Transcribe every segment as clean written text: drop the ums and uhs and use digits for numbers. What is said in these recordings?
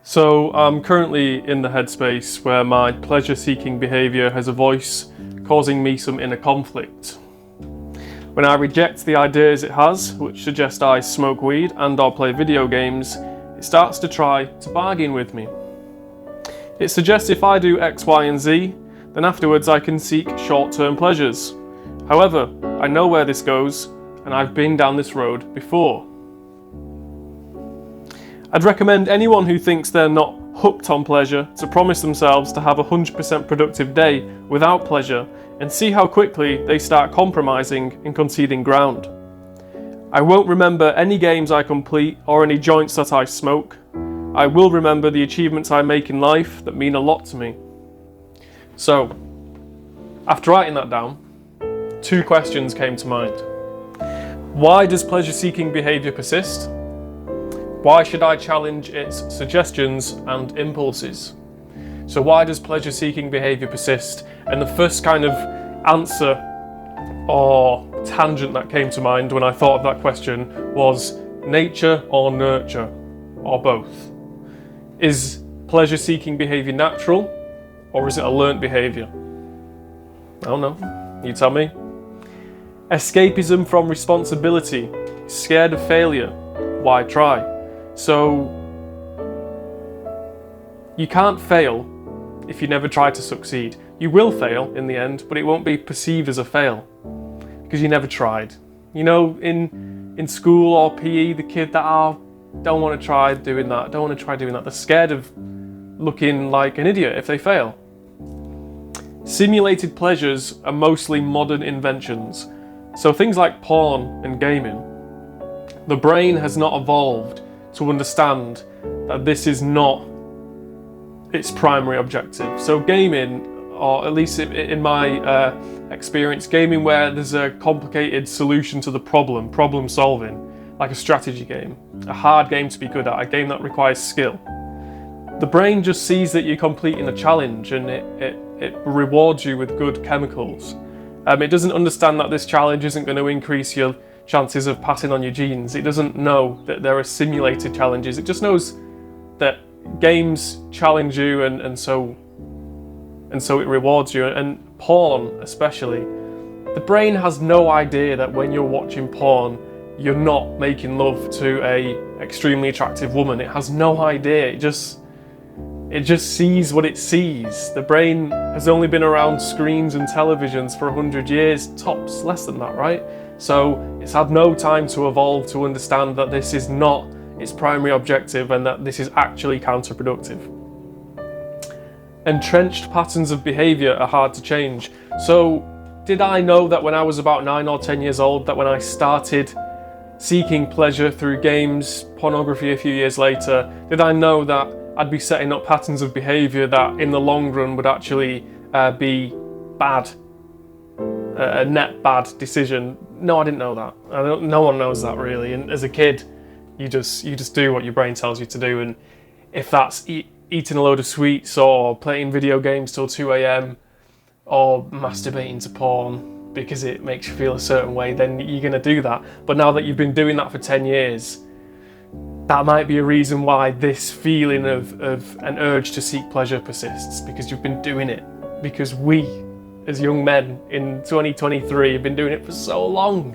So I'm currently in the headspace where my pleasure-seeking behaviour has a voice causing me some inner conflict. When I reject the ideas it has, which suggest I smoke weed and or play video games, it starts to try to bargain with me. It suggests if I do X, Y and Z, then afterwards I can seek short-term pleasures. However, I know where this goes, and I've been down this road before. I'd recommend anyone who thinks they're not hooked on pleasure to promise themselves to have a 100% productive day without pleasure and see how quickly they start compromising and conceding ground. I won't remember any games I complete or any joints that I smoke. I will remember the achievements I make in life that mean a lot to me. So, after writing that down, 2 questions came to mind. Why does pleasure-seeking behaviour persist? Why should I challenge its suggestions and impulses? So why does pleasure-seeking behaviour persist? And the first kind of answer or tangent that came to mind when I thought of that question was nature or nurture, or both. Is pleasure-seeking behaviour natural, or is it a learnt behaviour? I don't know, you tell me. Escapism from responsibility, scared of failure, why try? So, you can't fail if you never try to succeed. You will fail in the end, but it won't be perceived as a fail because you never tried. You know, in school or PE, the kid that don't want to try doing that, they're scared of looking like an idiot if they fail. Simulated pleasures are mostly modern inventions. So things like porn and gaming, the brain has not evolved to understand that this is not its primary objective. So gaming, or at least in my experience, gaming where there's a complicated solution to the problem solving, like a strategy game, a hard game to be good at, a game that requires skill. The brain just sees that you're completing a challenge and it rewards you with good chemicals. It doesn't understand that this challenge isn't going to increase your chances of passing on your genes. It doesn't know that there are simulated challenges. It just knows that games challenge you and so it rewards you. And porn especially, the brain has no idea that when you're watching porn, you're not making love to a extremely attractive woman. It has no idea. It just sees what it sees. The brain has only been around screens and televisions for 100 years, tops, less than that, right? So it's had no time to evolve to understand that this is not its primary objective and that this is actually counterproductive. Entrenched patterns of behaviour are hard to change. So did I know that when I was about 9 or 10 years old, that when I started seeking pleasure through games, pornography a few years later, did I know that I'd be setting up patterns of behaviour that in the long run would actually be bad, a net bad decision? No, I didn't know that. No one knows that really. And as a kid, you just do what your brain tells you to do. And if that's eating a load of sweets or playing video games till 2 a.m. or masturbating to porn because it makes you feel a certain way, then you're going to do that. But now that you've been doing that for 10 years, that might be a reason why this feeling of an urge to seek pleasure persists, because you've been doing it. Because we, as young men in 2023, have been doing it for so long.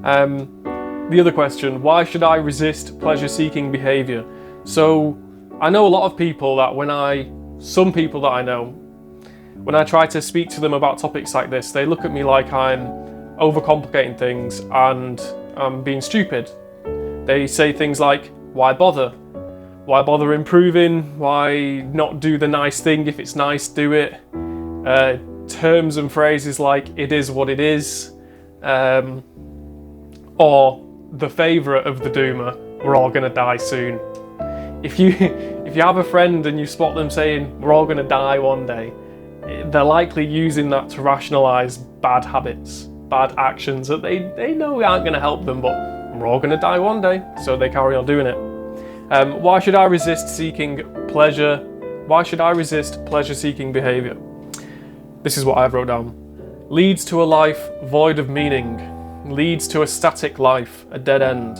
The other question, why should I resist pleasure-seeking behaviour? So I know a lot of people that some people that I know, when I try to speak to them about topics like this, they look at me like I'm overcomplicating things and I'm being stupid. They say things like, why bother? Why bother improving? Why not do the nice thing? If it's nice, do it. Terms and phrases like, it is what it is. Or the favourite of the doomer, we're all going to die soon. If you have a friend and you spot them saying, we're all going to die one day, they're likely using that to rationalise bad habits, bad actions that they know aren't going to help them, but we're all going to die one day, so they carry on doing it. Why should I resist seeking pleasure? Why should I resist pleasure-seeking behaviour? This is what I've wrote down. Leads to a life void of meaning. Leads to a static life, a dead end.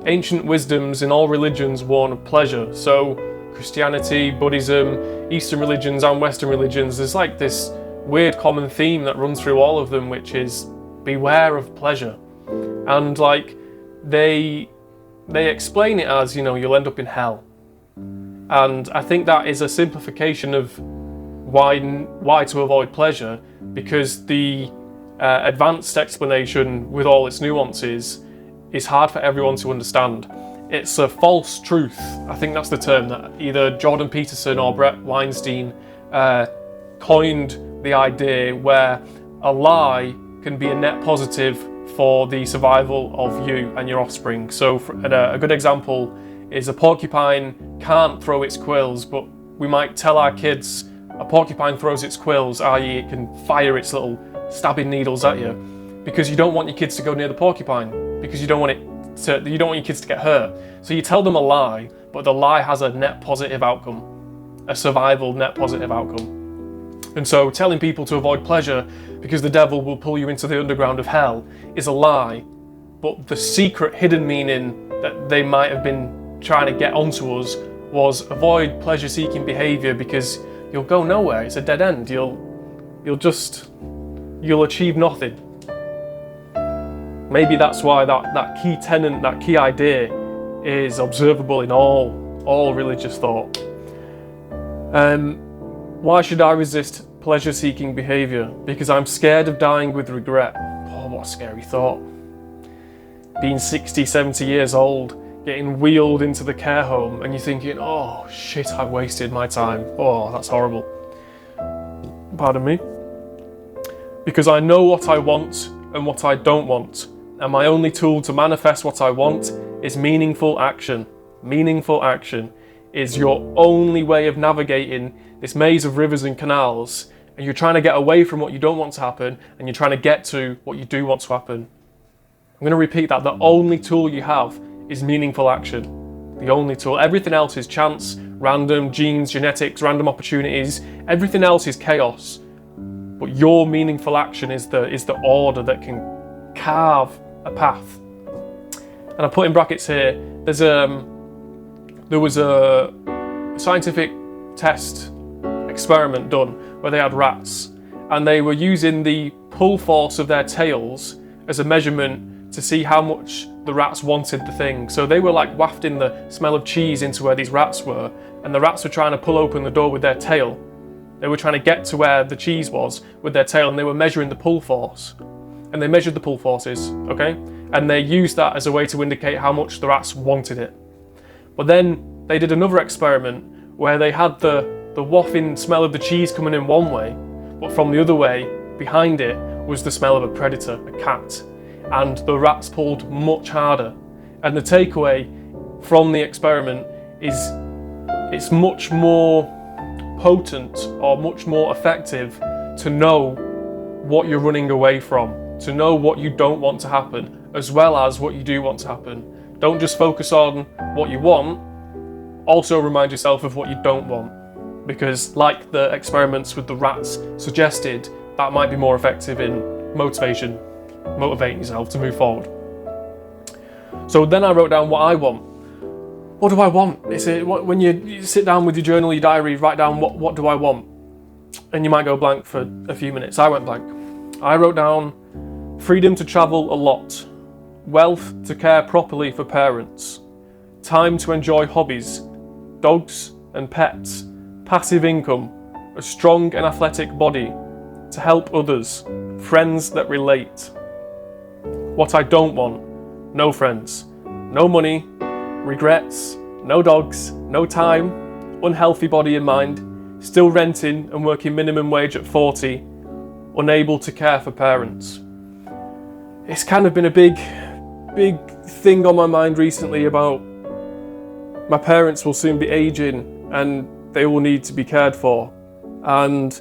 Ancient wisdoms in all religions warn of pleasure, so Christianity, Buddhism, Eastern religions and Western religions, there's like this weird common theme that runs through all of them, which is beware of pleasure. And like they explain it as, you know, you'll end up in hell. And I think that is a simplification of why to avoid pleasure, because the advanced explanation with all its nuances is hard for everyone to understand. It's a false truth. I think that's the term that either Jordan Peterson or Brett Weinstein coined, the idea where a lie can be a net positive for the survival of you and your offspring. So a good example is a porcupine can't throw its quills, but we might tell our kids a porcupine throws its quills, i.e. it can fire its little stabbing needles at you, because you don't want your kids to go near the porcupine, because you don't want your kids to get hurt. So you tell them a lie, but the lie has a net positive outcome, a survival net positive outcome. And so telling people to avoid pleasure because the devil will pull you into the underground of hell is a lie, but the secret hidden meaning that they might have been trying to get onto us was avoid pleasure-seeking behaviour because you'll go nowhere. It's a dead end. You'll achieve nothing. Maybe that's why that key tenet, that key idea is observable in all religious thought. Why should I resist pleasure-seeking behaviour? Because I'm scared of dying with regret. Oh, what a scary thought. Being 60, 70 years old, getting wheeled into the care home, and you're thinking, oh shit, I've wasted my time. Oh, that's horrible. Pardon me. Because I know what I want and what I don't want, and my only tool to manifest what I want is meaningful action. Meaningful action is your only way of navigating this maze of rivers and canals, and you're trying to get away from what you don't want to happen, and you're trying to get to what you do want to happen. I'm going to repeat that. The only tool you have is meaningful action. The only tool. Everything else is chance, random, genes, genetics, random opportunities. Everything else is chaos. But your meaningful action is the order that can carve a path. And I put in brackets here, there was a scientific test experiment done where they had rats, and they were using the pull force of their tails as a measurement to see how much the rats wanted the thing. So they were like wafting the smell of cheese into where these rats were, and the rats were trying to pull open the door with their tail. They were trying to get to where the cheese was with their tail, and they were measuring the pull force. And they measured the pull forces, okay? And they used that as a way to indicate how much the rats wanted it. But then they did another experiment where they had the wafting smell of the cheese coming in one way, but from the other way, behind it, was the smell of a predator, a cat. And the rats pulled much harder. And the takeaway from the experiment is it's much more potent or much more effective to know what you're running away from, to know what you don't want to happen, as well as what you do want to happen. Don't just focus on what you want, also remind yourself of what you don't want. Because like the experiments with the rats suggested, that might be more effective in motivating yourself to move forward. So then I wrote down what I want. What do I want? When you sit down with your journal, your diary, write down what do I want? And you might go blank for a few minutes. I went blank. I wrote down freedom to travel a lot, wealth to care properly for parents, time to enjoy hobbies, dogs and pets, passive income, a strong and athletic body, to help others, friends that relate. What I don't want: no friends, no money, regrets, no dogs, no time, unhealthy body and mind, still renting and working minimum wage at 40, unable to care for parents. It's kind of been a big thing on my mind recently about my parents will soon be aging and they will need to be cared for. And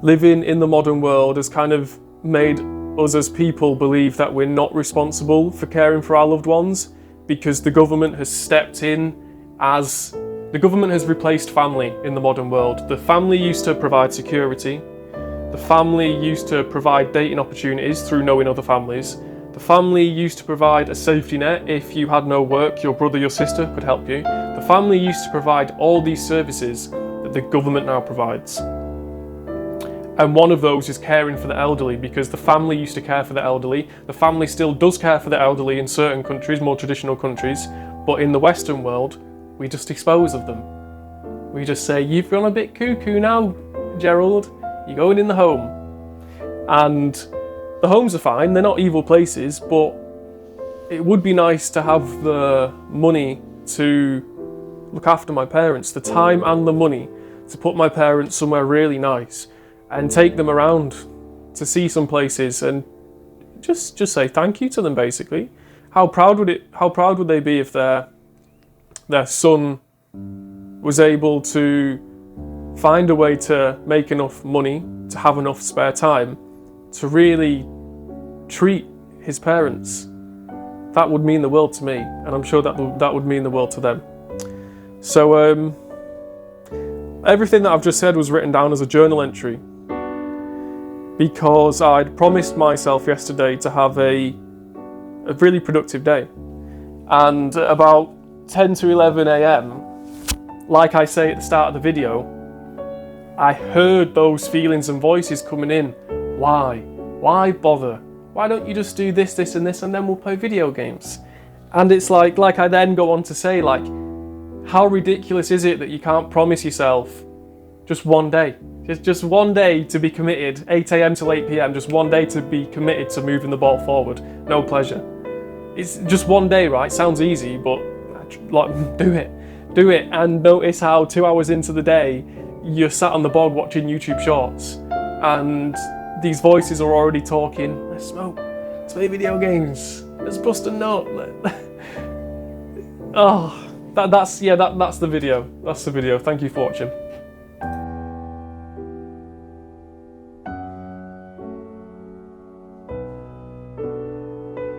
living in the modern world has kind of made us as people believe that we're not responsible for caring for our loved ones, because the government has stepped in the government has replaced family in the modern world. The family used to provide security. The family used to provide dating opportunities through knowing other families. The family used to provide a safety net. If you had no work, your brother, your sister could help you. The family used to provide all these services that the government now provides. And one of those is caring for the elderly, because the family used to care for the elderly. The family still does care for the elderly in certain countries, more traditional countries, but in the Western world, we just dispose of them. We just say, you've gone a bit cuckoo now, Gerald, you're going in the home. And the homes are fine, they're not evil places, but it would be nice to have the money to look after my parents, the time and the money to put my parents somewhere really nice and take them around to see some places and just say thank you to them, basically. How proud would they be if their son was able to find a way to make enough money, to have enough spare time, to really treat his parents? That would mean the world to me, and I'm sure that would mean the world to them. So everything that I've just said was written down as a journal entry, because I'd promised myself yesterday to have a really productive day. And about 10 to 11 a.m, like I say at the start of the video, I heard those feelings and voices coming in. Why? Why bother? Why don't you just do this, this and this, and then we'll play video games? And it's like I then go on to say, like, how ridiculous is it that you can't promise yourself just one day? Just one day to be committed, 8 a.m. till 8 p.m, just one day to be committed to moving the ball forward. No pleasure. It's just one day, right? Sounds easy, but like, do it. Do it, and notice how 2 hours into the day, you're sat on the bog watching YouTube shorts, and these voices are already talking. Let's smoke, let's play video games, let's bust a nut. Oh, that's the video. That's the video. Thank you for watching.